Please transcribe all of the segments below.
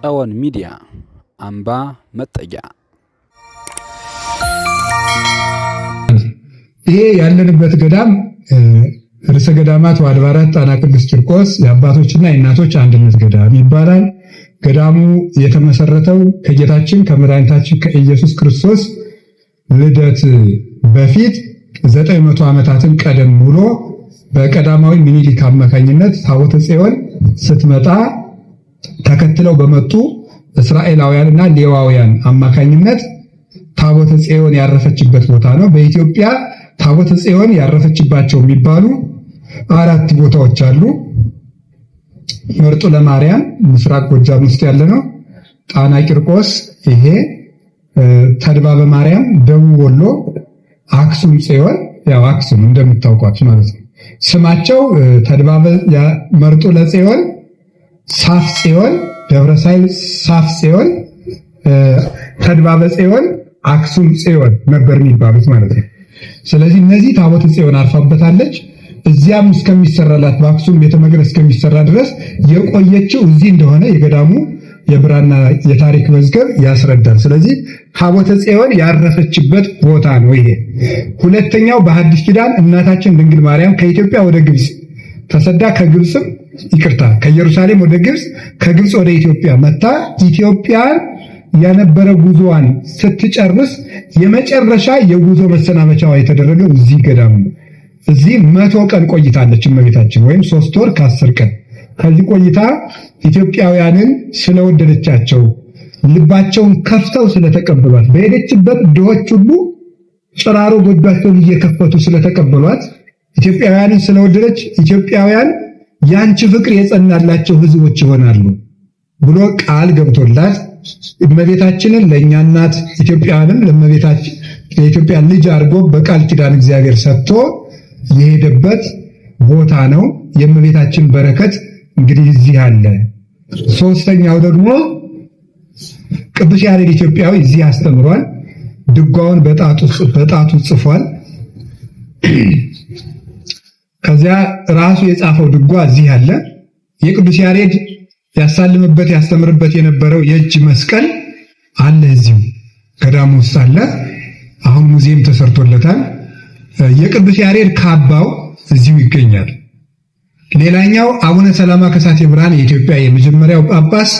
ጸወን ሚዲያ አምባ መጠጊያ። ይሄ ያለንበት ገዳም ርዕሰ ገዳማት ወአድባራት ጣና ቅዱስ ቂርቆስ የአባቶችና የእናቶች አንድነት ገዳም ይባላል። ገዳሙ የተመሰረተው ከጌታችን ከመድኃኒታችን ከኢየሱስ ክርስቶስ ልደት በፊት 900 ዓመታትን ቀደም ብሎ በቀዳማዊ ምኒልክ አማካኝነት ታቦተ ጽዮን ስትመጣ ተከትለው በመጡ እስራኤላውያንና ሌዋውያን አማካኝነት ታቦተ ጽዮን ያረፈችበት ቦታ ነው። በኢትዮጵያ ታቦተ ጽዮን ያረፈችባቸው የሚባሉ 4 ቦታዎች አሉ። መርጦ ለማርያም ምስራቅ ጎጃም ውስጥ ያለ ነው። ጣና ቂርቆስ ይሄ፣ ተድባበ ማርያም ደቡብ ወሎ፣ አክሱም ጽዮን ያው አክሱም እንደምታውቋት ማለት ነው። ስማቸው ተድባበ መርጦ ለጽዮን፣ ሳፍ ጽዮን፣ ደብረ ሳይል ሳፍ ጽዮን፣ ተድባበ ጽዮን፣ አክሱም ጽዮን ነበር የሚባሉት ማለት ነው። ስለዚህ እነዚህ ታቦተ ጽዮን አርፋበታለች። እዚያም እስከሚሰራላት በአክሱም ቤተ መቅደስ እስከሚሰራ ድረስ የቆየችው እዚህ እንደሆነ የገዳሙ የብራና የታሪክ መዝገብ ያስረዳል። ስለዚህ ታቦተ ጽዮን ያረፈችበት ቦታ ነው ይሄ። ሁለተኛው በሐዲስ ኪዳን እናታችን ድንግል ማርያም ከኢትዮጵያ ወደ ግብጽ ተሰዳ ከኢየሩሳሌም ወደ ግብጽ ከግብጽ ወደ ኢትዮጵያ መጣ። ኢትዮጵያን ያነበረ ጉዞዋን ስትጨርስ የመጨረሻ የጉዞ መሰናበቻዋ የተደረገው እዚህ ገዳም ነው። እዚህ 100 ቀን ቆይታለች እመቤታችን፣ ወይም 3 ወር ከ10 ቀን። ከዚህ ቆይታ ኢትዮጵያውያንን ስለወደደቻቸው ልባቸውን ከፍተው ስለተቀበሏት፣ በሄደችበት ድሆች ሁሉ ጭራሮ ጎጇቸውን እየከፈቱ ስለተቀበሏት፣ ኢትዮጵያውያንን ስለወደደች ኢትዮጵያውያን ያንቺ ፍቅር የጸናላቸው ሕዝቦች ይሆናሉ ብሎ ቃል ገብቶላት እመቤታችንን ለእኛ እናት ኢትዮጵያውያንን ለእመቤታችን የኢትዮጵያ ልጅ አድርጎ በቃል ኪዳን እግዚአብሔር ሰጥቶ የሄደበት ቦታ ነው። የእመቤታችን በረከት እንግዲህ እዚህ አለ። ሶስተኛው ደግሞ ቅዱስ ያሬድ ኢትዮጵያዊ እዚህ አስተምሯል። ድጓውን በጣቱ ጽፏል። ከዚያ ራሱ የጻፈው ድጓ እዚህ አለ። የቅዱስ ያሬድ ያሳልምበት ያስተምርበት የነበረው የእጅ መስቀል አለ፣ እዚሁ ገዳሙ ውስጥ አለ። አሁን ሙዚየም ተሰርቶለታል። የቅዱስ ያሬድ ካባው እዚሁ ይገኛል። ሌላኛው አቡነ ሰላማ ከሳቴ ብርሃን የኢትዮጵያ የመጀመሪያው ጳጳስ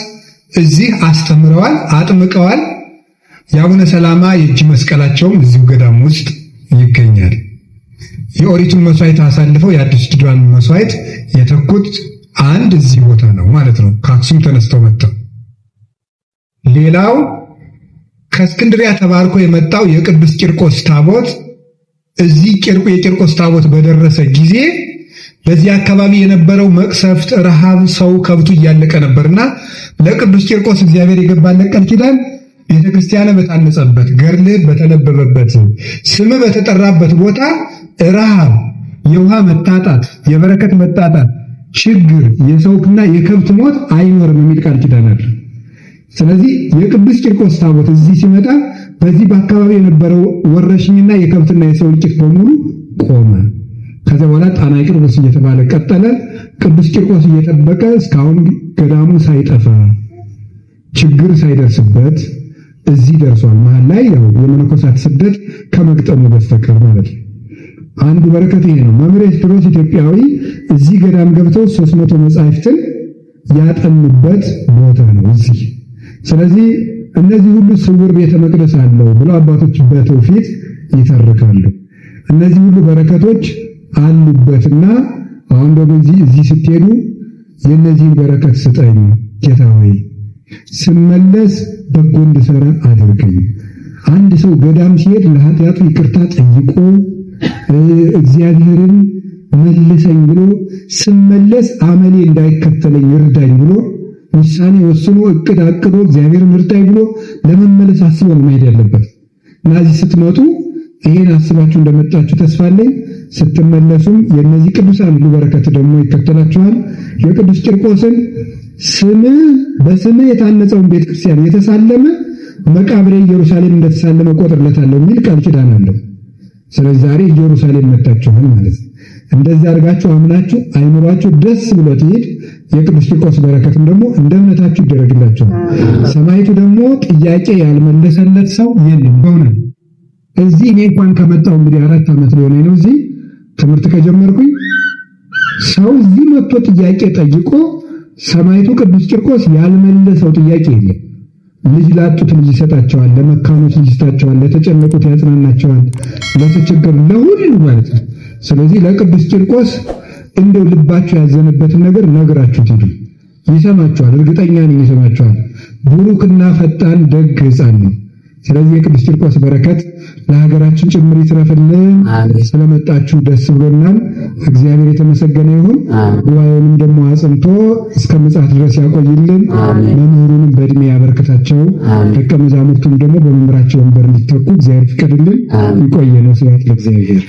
እዚህ አስተምረዋል፣ አጥምቀዋል። የአቡነ ሰላማ የእጅ መስቀላቸውም እዚሁ ገዳሙ ውስጥ ይገኛል። የኦሪቱን መስዋዕት አሳልፈው የአዲስ ኪዳን መስዋዕት የተኩት አንድ እዚህ ቦታ ነው ማለት ነው። ከአክሱም ተነስተው መጥተው። ሌላው ከእስክንድሪያ ተባርኮ የመጣው የቅዱስ ቂርቆስ ታቦት እዚህ የቂርቆስ ታቦት በደረሰ ጊዜ በዚህ አካባቢ የነበረው መቅሰፍት፣ ረሃብ፣ ሰው ከብቱ እያለቀ ነበርና ለቅዱስ ቂርቆስ እግዚአብሔር የገባለት ቃል ኪዳን ቤተክርስቲያን በታነጸበት፣ ገድል በተነበበበት፣ ስም በተጠራበት ቦታ ረሃብ፣ የውሃ መጣጣት፣ የበረከት መጣጣት፣ ችግር፣ የሰውና የከብት ሞት አይኖርም የሚል ቃል ኪዳን አለ። ስለዚህ የቅዱስ ቂርቆስ ታቦት እዚህ ሲመጣ በዚህ በአካባቢ የነበረው ወረሽኝና የከብትና የሰው እልቂት በሙሉ ቆመ። ከዚያ በኋላ ጣና ቂርቆስ እየተባለ ቀጠለ። ቅዱስ ቂርቆስ እየጠበቀ እስካሁን ገዳሙ ሳይጠፋ ችግር ሳይደርስበት እዚህ ደርሷል። መሀል ላይ ያው የመነኮሳት ስደት ከመግጠሙ በስተቀር ማለት ነው። አንዱ በረከት ይሄ ነው። መምህር ኤስድሮስ ኢትዮጵያዊ እዚህ ገዳም ገብተው 300 መጻሕፍትን ያጠኑበት ቦታ ነው እዚህ። ስለዚህ እነዚህ ሁሉ ስውር ቤተ መቅደስ አለው ብለው አባቶች በትውፊት ይተርካሉ። እነዚህ ሁሉ በረከቶች አሉበትና አሁን ደግሞ እዚህ ስትሄዱ የእነዚህን በረከት ስጠኝ ጌታ ሆይ፣ ስመለስ በጎ እንድሰራ አድርገኝ። አንድ ሰው ገዳም ሲሄድ ለኃጢአቱ ይቅርታ ጠይቆ እግዚአብሔርን መልሰኝ ብሎ ስመለስ አመሌ እንዳይከተለኝ እርዳኝ ብሎ ውሳኔ ወስኖ እቅድ አቅዶ እግዚአብሔርን እርዳኝ ብሎ ለመመለስ አስቦ ነው መሄድ ያለበት። እና እዚህ ስትመጡ ይሄን አስባችሁ እንደመጣችሁ ተስፋ አለኝ። ስትመለሱም የእነዚህ ቅዱሳን ሁሉ በረከት ደግሞ ይከተላችኋል። የቅዱስ ቂርቆስን በስም የታነጸውን ቤተክርስቲያን የተሳለመ መቃብሬ ኢየሩሳሌም እንደተሳለመ ቆጥርለታለሁ የሚል ቃል ኪዳን አለው። ስለዚህ ዛሬ ኢየሩሳሌም መጣችኋል ማለት ነው። እንደዚህ አድርጋችሁ አምናችሁ አይምሯችሁ ደስ ብሎት ይሄድ የቅዱስ ቂርቆስ በረከትም ደግሞ እንደ እምነታችሁ ይደረግላችኋል። ሰማዕቱ ደግሞ ጥያቄ ያልመለሰለት ሰው የለም። በእውነት እዚህ እኔ እንኳን ከመጣሁ እንግዲህ 4 ዓመት ሊሆነኝ ነው እዚህ ትምህርት ከጀመርኩኝ። ሰው እዚህ መጥቶ ጥያቄ ጠይቆ ሰማዕቱ ቅዱስ ቂርቆስ ያልመለሰው ጥያቄ የለም። ልጅ ላጡት ልጅ ይሰጣቸዋል፣ ለመካኖች ልጅ ይሰጣቸዋል፣ ለተጨነቁት ያጽናናቸዋል፣ ለተቸገሩ ለሁሉ ማለት ነው። ስለዚህ ለቅዱስ ቂርቆስ እንደው ልባችሁ ያዘነበትን ነገር ነግራችሁት ሂዱ። ይሰማችኋል፣ እርግጠኛ ነኝ ይሰማችኋል። ቡሩክና ፈጣን ደግ ሕፃን ነው። ስለዚህ የቅዱስ ቂርቆስ በረከት ለሀገራችን ጭምር ይትረፍልን። ስለመጣችሁ ደስ ብሎናል። እግዚአብሔር የተመሰገነ ይሁን። ጉባኤውንም ደግሞ አጽንቶ እስከ ምጽአት ድረስ ያቆይልን። መምህሩንም በእድሜ ያበርክታቸው። ደቀ መዛሙርቱም ደግሞ በመምህራቸው ወንበር እንዲተኩ እግዚአብሔር ይፍቀድልን። ይቆየን። ስብሐት ለእግዚአብሔር።